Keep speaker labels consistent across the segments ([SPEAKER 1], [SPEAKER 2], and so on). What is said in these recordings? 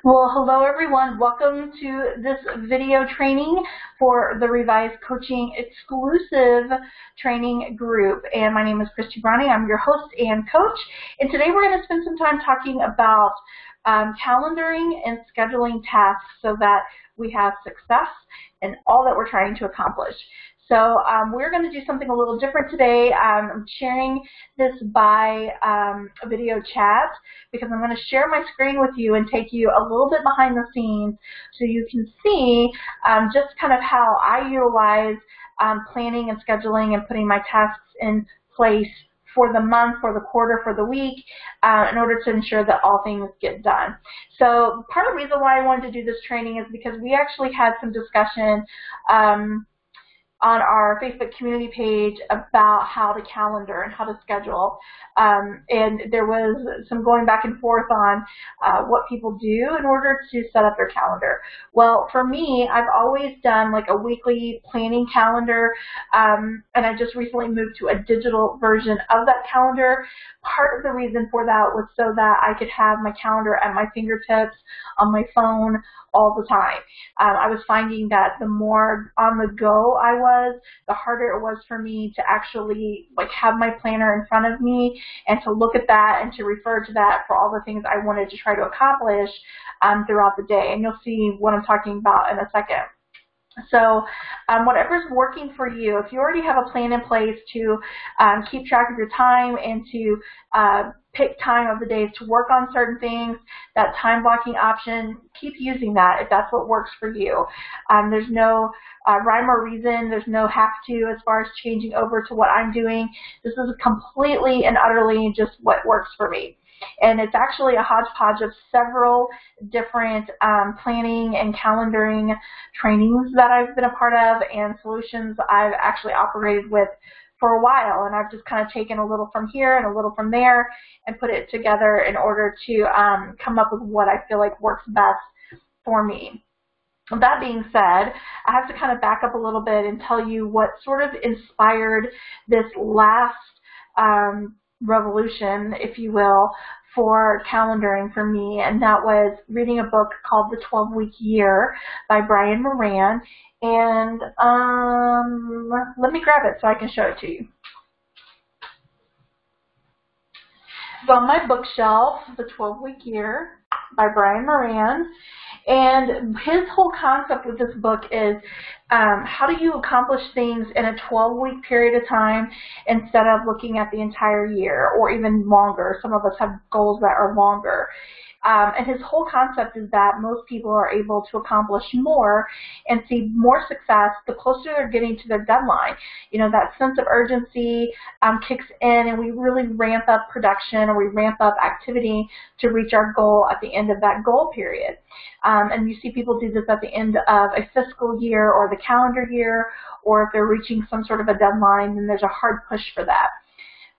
[SPEAKER 1] Well, hello everyone. Welcome to this video training for the reVised Coaching exclusive training group. And my name is Christy Browning. I'm your host and coach. And today we're going to spend some time talking about calendaring and scheduling tasks so that we have success in all that we're trying to accomplish. So we're going to do something a little different today. I'm sharing this by a video chat because I'm going to share my screen with you and take you a little bit behind the scenes so you can see just kind of how I utilize planning and scheduling and putting my tasks in place for the month, for the quarter, for the week, in order to ensure that all things get done. So part of the reason why I wanted to do this training is because we actually had some discussion on our Facebook community page about how to calendar and how to schedule. And there was some going back and forth on what people do in order to set up their calendar. Well, for me, I've always done like a weekly planning calendar, and I just recently moved to a digital version of that calendar. Part of the reason for that was so that I could have my calendar at my fingertips on my phone all the time. I was finding that the more on the go I was, the harder it was for me to actually like have my planner in front of me and to look at that and to refer to that for all the things I wanted to try to accomplish throughout the day. And you'll see what I'm talking about in a second. So whatever's working for you, if you already have a plan in place to keep track of your time and to pick time of the days to work on certain things, that time blocking option, keep using that if that's what works for you. There's no rhyme or reason, there's no have to as far as changing over to what I'm doing. This is completely and utterly just what works for me. And it's actually a hodgepodge of several different planning and calendaring trainings that I've been a part of and solutions I've actually operated with for a while. And I've just kind of taken a little from here and a little from there and put it together in order to come up with what I feel like works best for me. With that being said, I have to kind of back up a little bit and tell you what sort of inspired this last revolution, if you will, for calendaring for me, and that was reading a book called The 12-Week Year by Brian Moran. And let me grab it so I can show it to you. It's on my bookshelf, The 12-Week Year by Brian Moran. And his whole concept with this book is how do you accomplish things in a 12-week period of time instead of looking at the entire year or even longer. Some of us have goals that are longer. And his whole concept is that most people are able to accomplish more and see more success the closer they're getting to their deadline. You know, that sense of urgency kicks in and we really ramp up production or we ramp up activity to reach our goal at the end of that goal period. And you see people do this at the end of a fiscal year or the calendar year, or if they're reaching some sort of a deadline, then there's a hard push for that.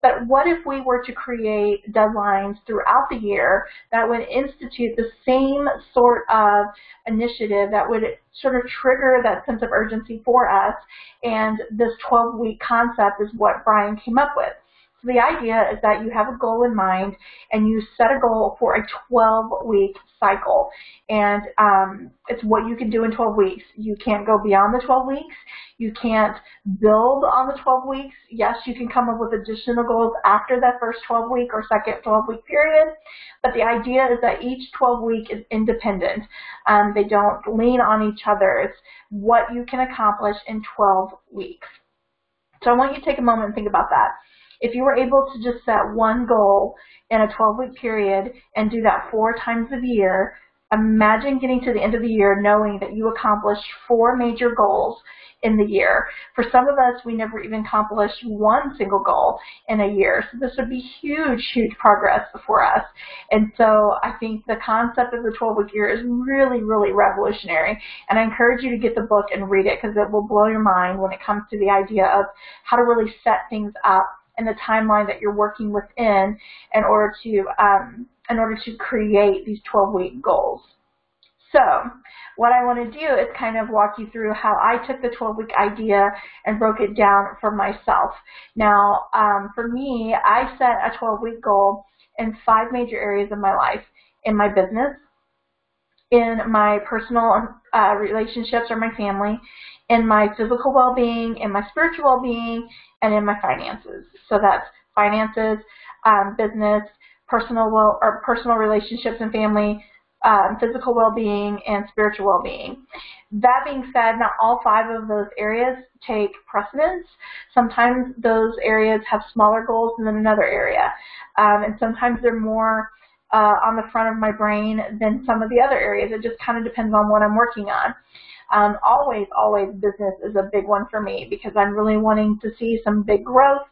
[SPEAKER 1] But what if we were to create deadlines throughout the year that would institute the same sort of initiative that would sort of trigger that sense of urgency for us? And this 12-week concept is what Brian came up with. So the idea is that you have a goal in mind and you set a goal for a 12-week cycle. And it's what you can do in 12 weeks. You can't go beyond the 12 weeks. You can't build on the 12 weeks. Yes, you can come up with additional goals after that first 12-week or second 12-week period. But the idea is that each 12-week is independent. They don't lean on each other. It's what you can accomplish in 12 weeks. So I want you to take a moment and think about that. If you were able to just set one goal in a 12-week period and do that 4 times a year, imagine getting to the end of the year knowing that you accomplished 4 major goals in the year. For some of us, we never even accomplished one single goal in a year. So this would be huge, huge progress for us. And so I think the concept of the 12-week year is really, really revolutionary. And I encourage you to get the book and read it because it will blow your mind when it comes to the idea of how to really set things up and the timeline that you're working within in order to create these 12-week goals. So what I want to do is kind of walk you through how I took the 12-week idea and broke it down for myself. Now, for me, I set a 12-week goal in 5 major areas of my life: in my business, in my personal relationships or my family, in my physical well-being, in my spiritual well-being, and in my finances. So that's finances, business, personal relationships and family, physical well-being, and spiritual well-being. That being said, not all 5 of those areas take precedence. Sometimes those areas have smaller goals than another area, and sometimes they're more on the front of my brain than some of the other areas. It just kind of depends on what I'm working on. Always business is a big one for me because I'm really wanting to see some big growth,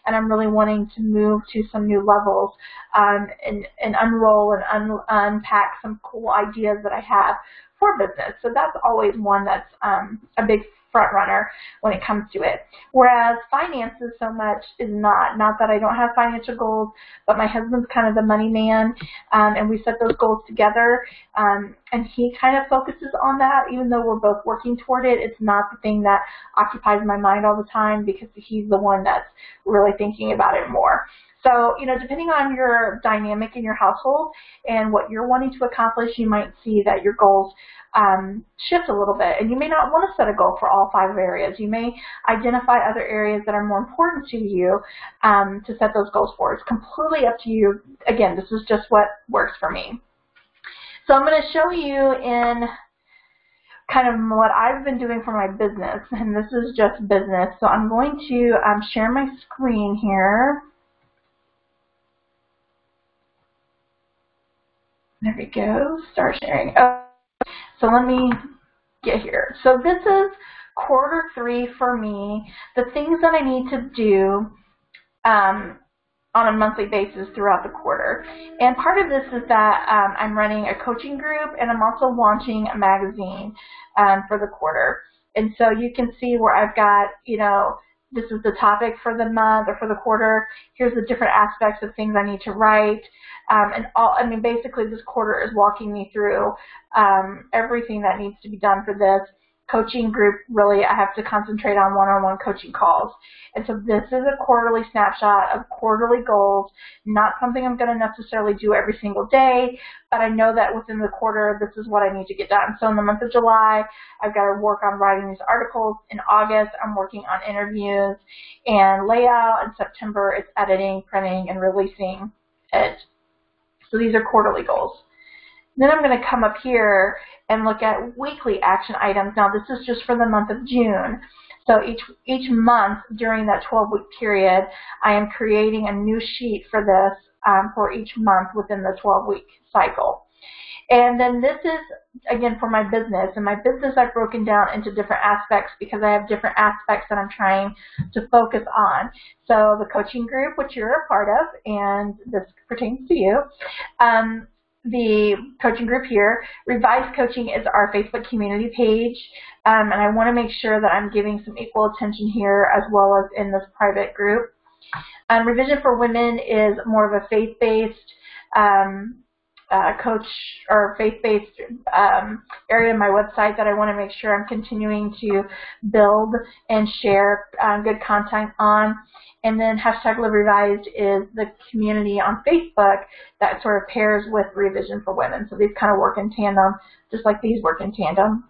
[SPEAKER 1] and I'm really wanting to move to some new levels and unroll and unpack some cool ideas that I have for business. So that's always one that's a big front runner when it comes to it. Whereas finances so much is not that I don't have financial goals, but my husband's kind of the money man, and we set those goals together, and he kind of focuses on that. Even though we're both working toward it, it's not the thing that occupies my mind all the time because he's the one that's really thinking about it more. So, depending on your dynamic in your household and what you're wanting to accomplish, you might see that your goals shift a little bit. And you may not want to set a goal for all 5 areas. You may identify other areas that are more important to you to set those goals for. It's completely up to you. Again, this is just what works for me. So I'm going to show you in kind of what I've been doing for my business. And this is just business. So I'm going to share my screen here. There we go, start sharing. So let me get here. So this is quarter 3 for me, the things that I need to do on a monthly basis throughout the quarter. And part of this is that I'm running a coaching group, and I'm also launching a magazine for the quarter. And so you can see where I've got, this is the topic for the month or for the quarter. Here's the different aspects of things I need to write. Basically this quarter is walking me through everything that needs to be done for this coaching group. Really, I have to concentrate on one-on-one coaching calls. And so this is a quarterly snapshot of quarterly goals, not something I'm going to necessarily do every single day, but I know that within the quarter, this is what I need to get done. So in the month of July, I've got to work on writing these articles. In August, I'm working on interviews and layout. In September, it's editing, printing, and releasing it. So these are quarterly goals. Then I'm going to come up here and look at weekly action items. Now this is just for the month of June. So each month during that 12-week period, I am creating a new sheet for this for each month within the 12-week cycle. And then this is, again, for my business. And my business I've broken down into different aspects because I have different aspects that I'm trying to focus on. So the coaching group, which you're a part of, and this pertains to you, the coaching group here. reVised Coaching is our Facebook community page, and I want to make sure that I'm giving some equal attention here as well as in this private group. reVised for Women is more of a faith-based coach or faith-based area of my website that I want to make sure I'm continuing to build and share good content on. And then #LiveRevised is the community on Facebook that sort of pairs with reVised for Women. So these kind of work in tandem, just like these work in tandem.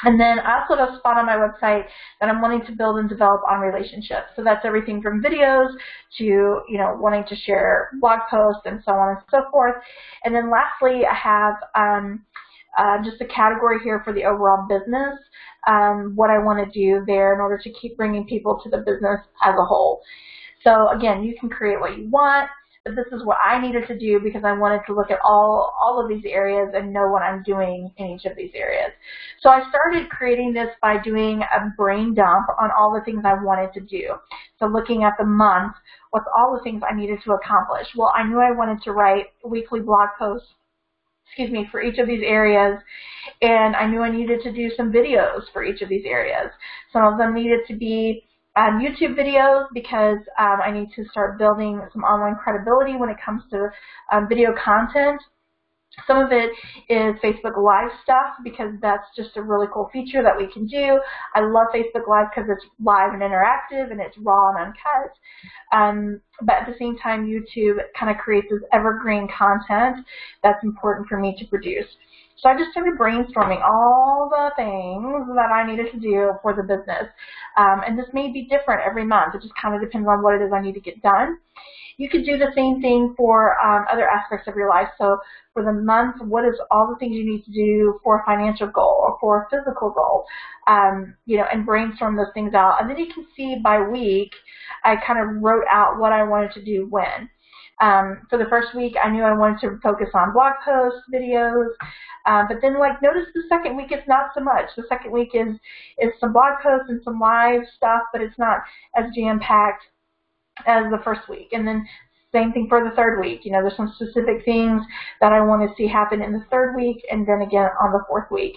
[SPEAKER 1] And then I also have a spot on my website that I'm wanting to build and develop on relationships. So that's everything from videos to, wanting to share blog posts and so on and so forth. And then lastly, I have just a category here for the overall business, what I want to do there in order to keep bringing people to the business as a whole. So again, you can create what you want, but this is what I needed to do because I wanted to look at all of these areas and know what I'm doing in each of these areas. So I started creating this by doing a brain dump on all the things I wanted to do. So looking at the month, what's all the things I needed to accomplish? Well, I knew I wanted to write weekly blog posts, for each of these areas, and I knew I needed to do some videos for each of these areas. Some of them needed to be YouTube videos because I need to start building some online credibility when it comes to video content. Some of it is Facebook Live stuff because that's just a really cool feature that we can do. I love Facebook Live because it's live and interactive and it's raw and uncut. But at the same time, YouTube kind of creates this evergreen content that's important for me to produce. So I just started brainstorming all the things that I needed to do for the business. And this may be different every month. It just kind of depends on what it is I need to get done. You could do the same thing for other aspects of your life. So for the month, what is all the things you need to do for a financial goal or for a physical goal, you know, and brainstorm those things out. And then you can see by week, I kind of wrote out what I wanted to do when. For the first week, I knew I wanted to focus on blog posts, videos, but then like notice the second week it's not so much. The second week is some blog posts and some live stuff, but it's not as jam-packed as the first week. And then same thing for the third week. You know, there's some specific things that I want to see happen in the third week and then again on the fourth week.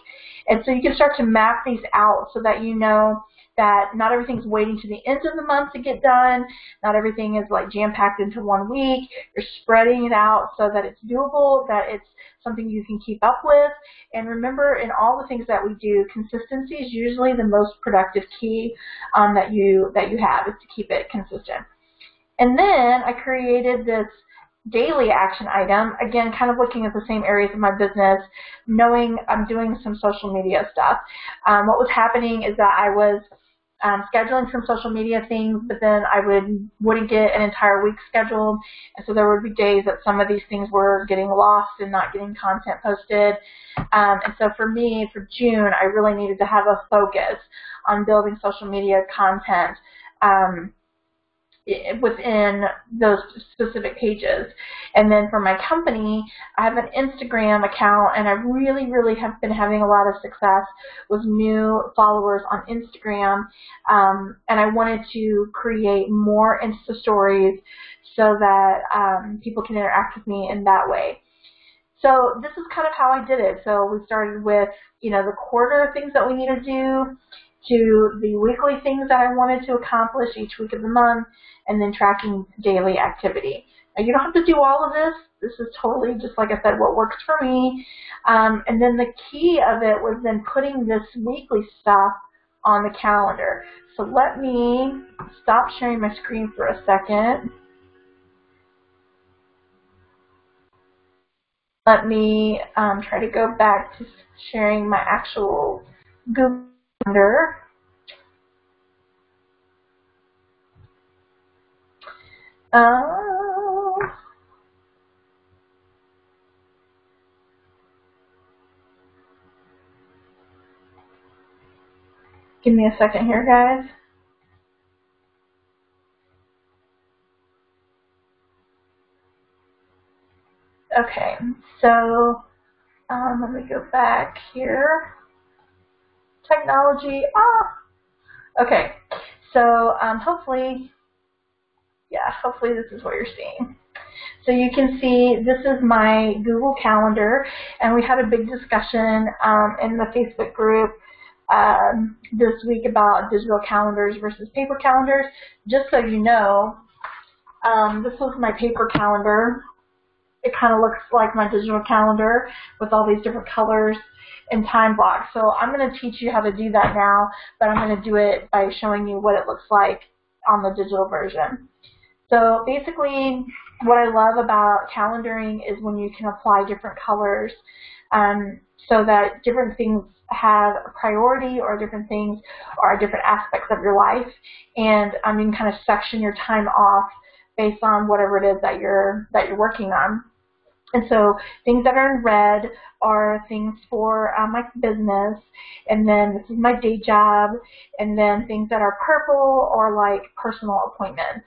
[SPEAKER 1] And so you can start to map these out so that you know that not everything's waiting to the end of the month to get done. Not everything is like jam-packed into 1 week. You're spreading it out so that it's doable, that it's something you can keep up with. And remember, in all the things that we do, consistency is usually the most productive key that you have, is to keep it consistent. And then I created this daily action item, again, kind of looking at the same areas of my business, knowing I'm doing some social media stuff. What was happening is that I was scheduling some social media things, but then I wouldn't get an entire week scheduled, and so there would be days that some of these things were getting lost and not getting content posted. And so for me, for June, I really needed to have a focus on building social media content within those specific pages. And then for my company, I have an Instagram account, and I really have been having a lot of success with new followers on Instagram. And I wanted to create more Insta stories so that people can interact with me in that way. So this is kind of how I did it. So we started with, you know, the quarter things that we need to do, to the weekly things that I wanted to accomplish each week of the month, and then tracking daily activity. Now, you don't have to do all of this. This is totally, just like I said, what works for me. And then the key of it was then putting this weekly stuff on the calendar. So let me stop sharing my screen for a second. Let me try to go back to sharing my actual Google Calendar. Give me a second here, guys. Okay, so let me go back here. Technology. Okay, so hopefully this is what you're seeing. So you can see this is my Google Calendar, and we had a big discussion in the Facebook group this week about digital calendars versus paper calendars. Just so you know, this was my paper calendar. It kind of looks like my digital calendar with all these different colors and time blocks. So I'm going to teach you how to do that now, but I'm going to do it by showing you what it looks like on the digital version. So basically, what I love about calendaring is when you can apply different colors so that different things have a priority, or different things are different aspects of your life, and you can kind of section your time off based on whatever it is that you're working on. And so things that are in red are things for my business, and then this is my day job, and then things that are purple are like personal appointments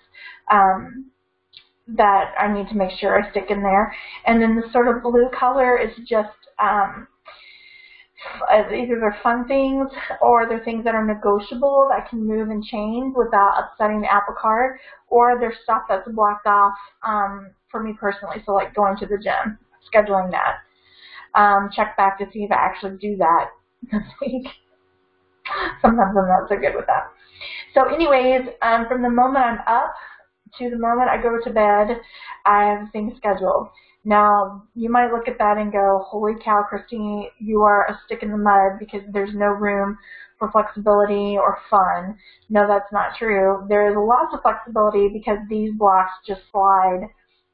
[SPEAKER 1] that I need to make sure I stick in there. And then the sort of blue color is just either they're fun things or they're things that are negotiable that can move and change without upsetting the apple cart, or there's stuff that's blocked off for me personally, so like going to the gym, scheduling that. Check back to see if I actually do that this week. Sometimes I'm not so good with that. So anyways, from the moment I'm up to the moment I go to bed, I have things scheduled. Now, you might look at that and go, holy cow, Christy, you are a stick in the mud because there's no room for flexibility or fun. No, that's not true. There is lots of flexibility because these blocks just slide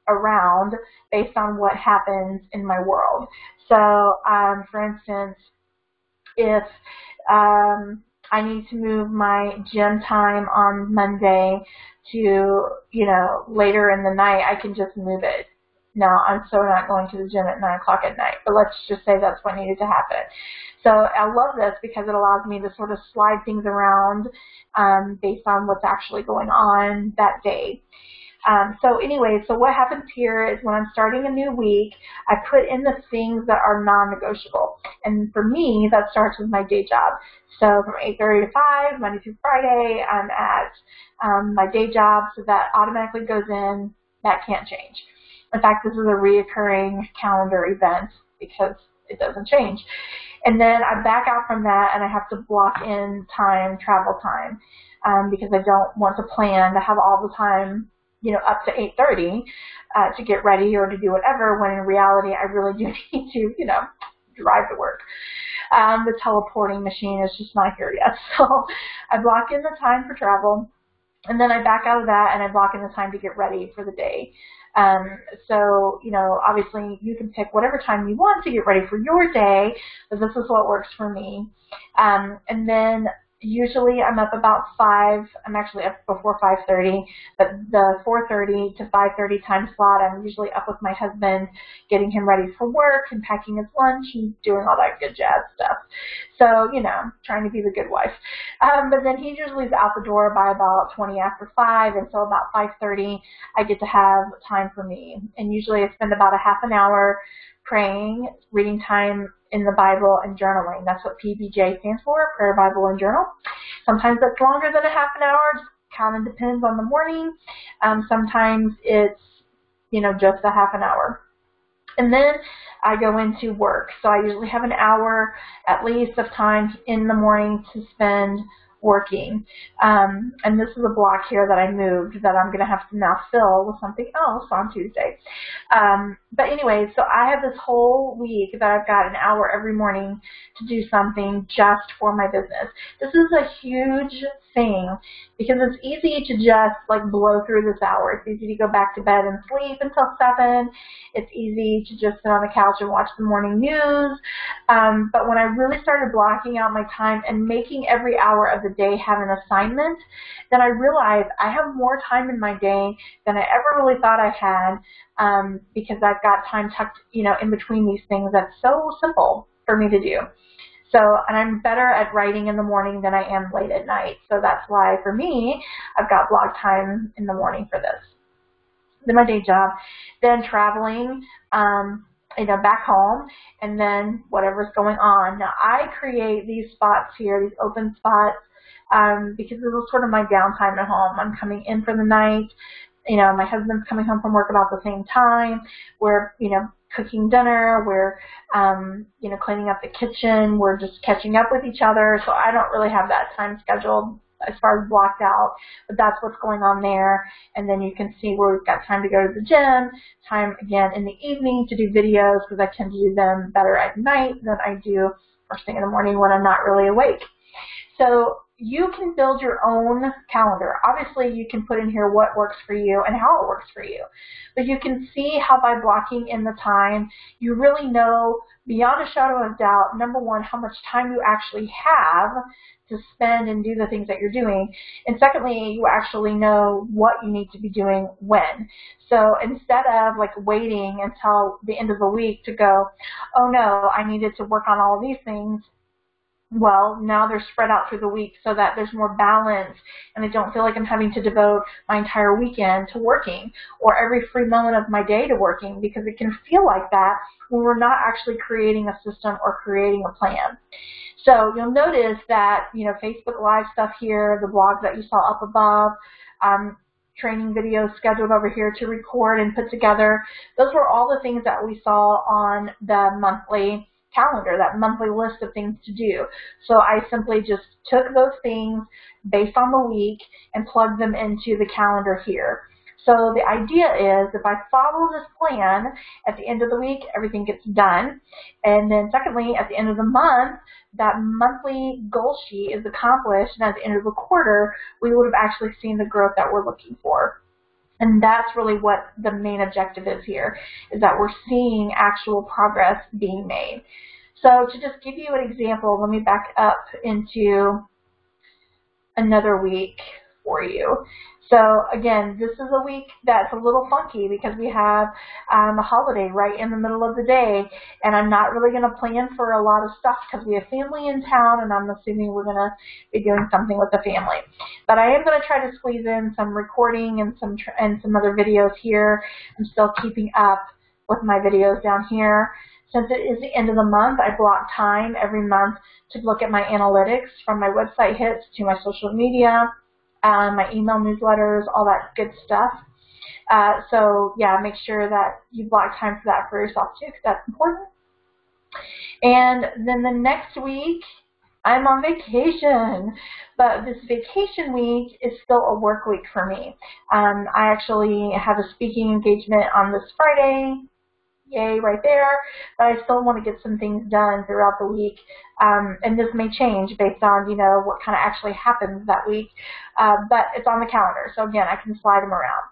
[SPEAKER 1] around based on what happens in my world. So, for instance, if I need to move my gym time on Monday to, later in the night, I can just move it. Now, I'm so not going to the gym at 9 o'clock at night, but let's just say that's what needed to happen. So I love this because it allows me to sort of slide things around based on what's actually going on that day. So what happens here is when I'm starting a new week, I put in the things that are non-negotiable. And for me, that starts with my day job. So from 8:30 to 5, Monday through Friday, I'm at my day job, so that automatically goes in. That can't change. In fact, this is a reoccurring calendar event because it doesn't change. And then I back out from that and I have to block in time, travel time, because I don't want to plan to have all the time up to 8:30 to get ready or to do whatever, when in reality I really do need to, drive to work. The teleporting machine is just not here yet. So I block in the time for travel, and then I back out of that and I block in the time to get ready for the day. So, obviously you can pick whatever time you want to get ready for your day, but this is what works for me. And then usually I'm up about 5. I'm actually up before 5:30, but the 4:30 to 5:30 time slot, I'm usually up with my husband, getting him ready for work and packing his lunch and doing all that good jazz stuff. So, trying to be the good wife. But then he usually is out the door by about 20 after 5, and so about 5:30 I get to have time for me. And usually I spend about a half an hour praying, reading time in the Bible, and journaling. That's what PBJ stands for, Prayer, Bible, and Journal. Sometimes that's longer than a half an hour, just kind of depends on the morning. Sometimes it's, just a half an hour. And then I go into work. So I usually have an hour at least of time in the morning to spend working. And this is a block here that I moved that I'm going to have to now fill with something else on Tuesday. But anyway, so I have this whole week that I've got an hour every morning to do something just for my business. This is a huge thing because it's easy to just blow through this hour. It's easy to go back to bed and sleep until 7. It's easy to just sit on the couch and watch the morning news. But when I really started blocking out my time and making every hour of the day have an assignment, then I realized I have more time in my day than I ever really thought I had, because I've got time tucked, in between these things that's so simple for me to do. So, and I'm better at writing in the morning than I am late at night. So that's why, for me, I've got block time in the morning for this. Then my day job, then traveling, back home, and then whatever's going on. Now, I create these spots here, these open spots, because this is sort of my downtime at home. I'm coming in for the night. My husband's coming home from work about the same time. We're, cooking dinner. We're, cleaning up the kitchen. We're just catching up with each other. So I don't really have that time scheduled as far as blocked out, but that's what's going on there. And then you can see where we've got time to go to the gym, time again in the evening to do videos, because I tend to do them better at night than I do first thing in the morning when I'm not really awake. So you can build your own calendar. Obviously, you can put in here what works for you and how it works for you. But you can see how by blocking in the time, you really know beyond a shadow of doubt, number one, how much time you actually have to spend and do the things that you're doing. And secondly, you actually know what you need to be doing when. So instead of waiting until the end of the week to go, oh no, I needed to work on all of these things, well, now they're spread out through the week so that there's more balance, and I don't feel like I'm having to devote my entire weekend to working or every free moment of my day to working, because it can feel like that when we're not actually creating a system or creating a plan. So you'll notice that, Facebook Live stuff here, the blog that you saw up above, training videos scheduled over here to record and put together, those were all the things that we saw on the monthly calendar, that monthly list of things to do. So I simply just took those things based on the week and plugged them into the calendar here. So the idea is if I follow this plan, at the end of the week, everything gets done. And then secondly, at the end of the month, that monthly goal sheet is accomplished. And at the end of the quarter, we would have actually seen the growth that we're looking for. And that's really what the main objective is here, is that we're seeing actual progress being made. So to just give you an example, let me back up into another week for you. So again, this is a week that's a little funky because we have a holiday right in the middle of the day, and I'm not really going to plan for a lot of stuff because we have family in town, and I'm assuming we're going to be doing something with the family. But I am going to try to squeeze in some recording and some other videos here. I'm still keeping up with my videos down here. Since it is the end of the month, I block time every month to look at my analytics from my website hits to my social media, my email newsletters, all that good stuff. So yeah, make sure that you block time for that for yourself too, because that's important. And then the next week, I'm on vacation, but this vacation week is still a work week for me. I actually have a speaking engagement on this Friday. Yay, right there. But I still want to get some things done throughout the week. And this may change based on, what kind of actually happens that week. But it's on the calendar. So again, I can slide them around.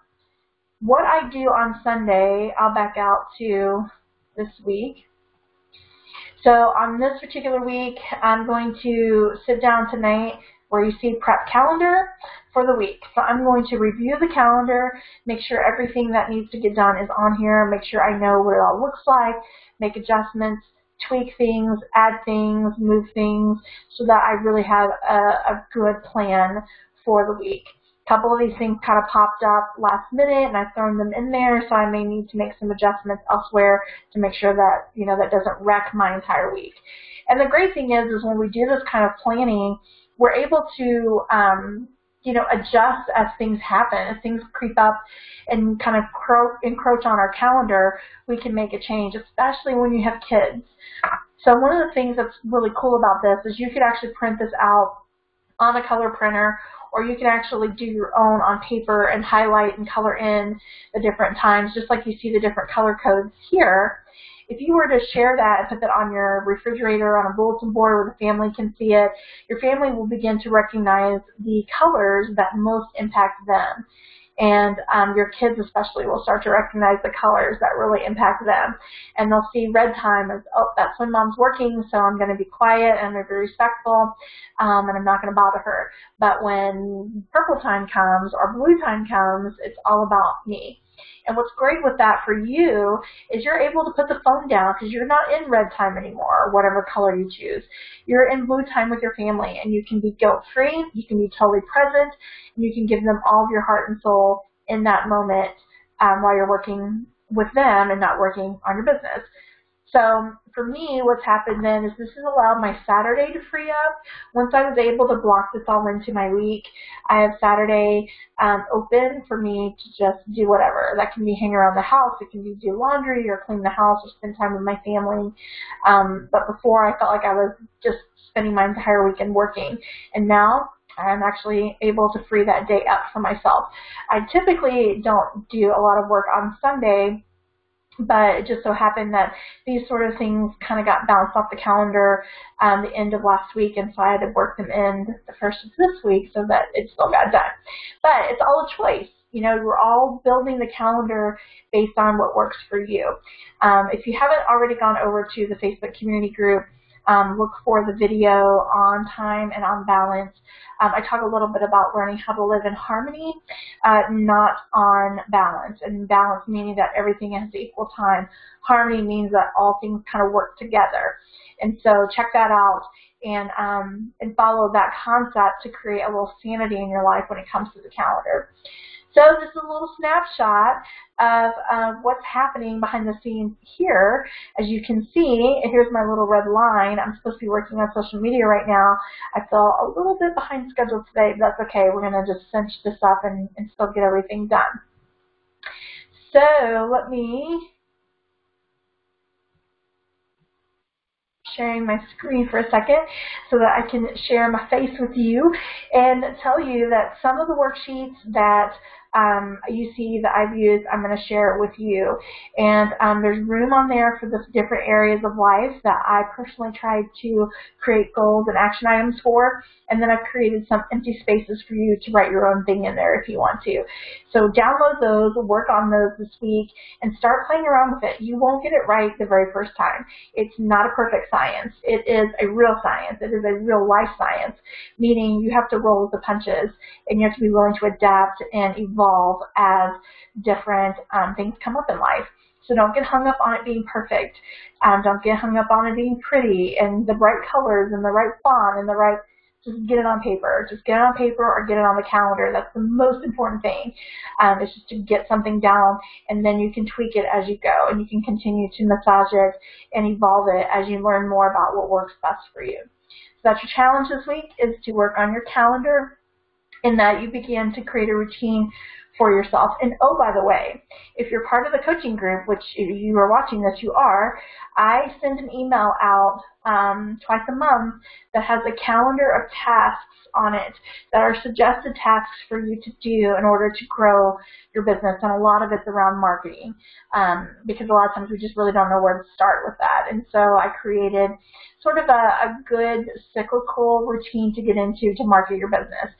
[SPEAKER 1] What I do on Sunday, I'll back out to this week. So on this particular week, I'm going to sit down tonight where you see prep calendar for the week. So I'm going to review the calendar, make sure everything that needs to get done is on here, make sure I know what it all looks like, make adjustments, tweak things, add things, move things, so that I really have a good plan for the week. A couple of these things kind of popped up last minute, and I've thrown them in there, so I may need to make some adjustments elsewhere to make sure that, that doesn't wreck my entire week. And the great thing is when we do this kind of planning, we're able to, adjust as things happen. As things creep up and kind of encroach on our calendar, we can make a change, especially when you have kids. So one of the things that's really cool about this is you could actually print this out on a color printer, or you can actually do your own on paper and highlight and color in the different times, just like you see the different color codes here. If you were to share that and put that on your refrigerator, on a bulletin board where the family can see it, your family will begin to recognize the colors that most impact them. And your kids especially will start to recognize the colors that really impact them. And they'll see red time as, oh, that's when mom's working, so I'm going to be quiet and I'm going to be respectful, and I'm not going to bother her. But when purple time comes or blue time comes, it's all about me. And what's great with that for you is you're able to put the phone down because you're not in red time anymore, or whatever color you choose. You're in blue time with your family, and you can be guilt-free, you can be totally present, and you can give them all of your heart and soul in that moment while you're working with them and not working on your business. So for me, what's happened then is this has allowed my Saturday to free up. Once I was able to block this all into my week, I have Saturday open for me to just do whatever. That can be hang around the house. It can be do laundry or clean the house or spend time with my family. But before, I felt like I was just spending my entire weekend working. And now I'm actually able to free that day up for myself. I typically don't do a lot of work on Sunday, but it just so happened that these sort of things kind of got bounced off the calendar the end of last week, and so I had to work them in the first of this week so that it still got done. But it's all a choice. We're all building the calendar based on what works for you. If you haven't already gone over to the Facebook community group, look for the video on time and on balance. I talk a little bit about learning how to live in harmony, not on balance. And balance meaning that everything has equal time. Harmony means that all things kind of work together. And so check that out and follow that concept to create a little sanity in your life when it comes to the calendar. So this is a little snapshot of what's happening behind the scenes here. As you can see, here's my little red line. I'm supposed to be working on social media right now. I feel a little bit behind schedule today, but that's okay. We're going to just cinch this up and still get everything done. So let me sharing my screen for a second so that I can share my face with you and tell you that some of the worksheets that you see that I've used, I'm going to share it with you. And there's room on there for the different areas of life that I personally tried to create goals and action items for. And then I've created some empty spaces for you to write your own thing in there if you want to. So download those, work on those this week, and start playing around with it. You won't get it right the very first time. It's not a perfect science. It is a real science. It is a real life science, meaning you have to roll with the punches, and you have to be willing to adapt and evolve as different things come up in life. So don't get hung up on it being perfect. Don't get hung up on it being pretty and the right colors and the right font and the right. Just get it on paper. Just get it on paper or get it on the calendar. That's the most important thing. It's just to get something down, and then you can tweak it as you go, and you can continue to massage it and evolve it as you learn more about what works best for you. So that's your challenge this week, is to work on your calendar, in that you begin to create a routine for yourself. And oh, by the way, if you're part of the coaching group, which if you are watching this, you are, I send an email out twice a month that has a calendar of tasks on it that are suggested tasks for you to do in order to grow your business. And a lot of it's around marketing, because a lot of times we just really don't know where to start with that. And so I created sort of a good cyclical routine to get into to market your business.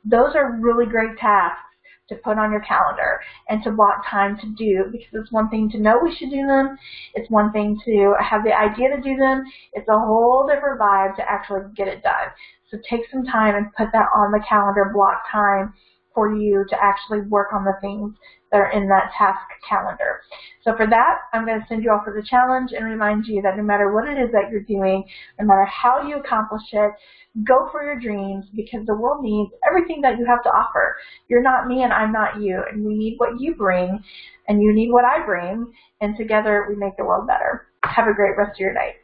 [SPEAKER 1] Those are really great tasks to put on your calendar and to block time to do, because it's one thing to know we should do them. It's one thing to have the idea to do them. It's a whole different vibe to actually get it done. So take some time and put that on the calendar, block time for you to actually work on the things that are in that task calendar. So for that, I'm going to send you off with a challenge and remind you that no matter what it is that you're doing, no matter how you accomplish it, go for your dreams, because the world needs everything that you have to offer. You're not me and I'm not you, and we need what you bring and you need what I bring, and together we make the world better. Have a great rest of your night.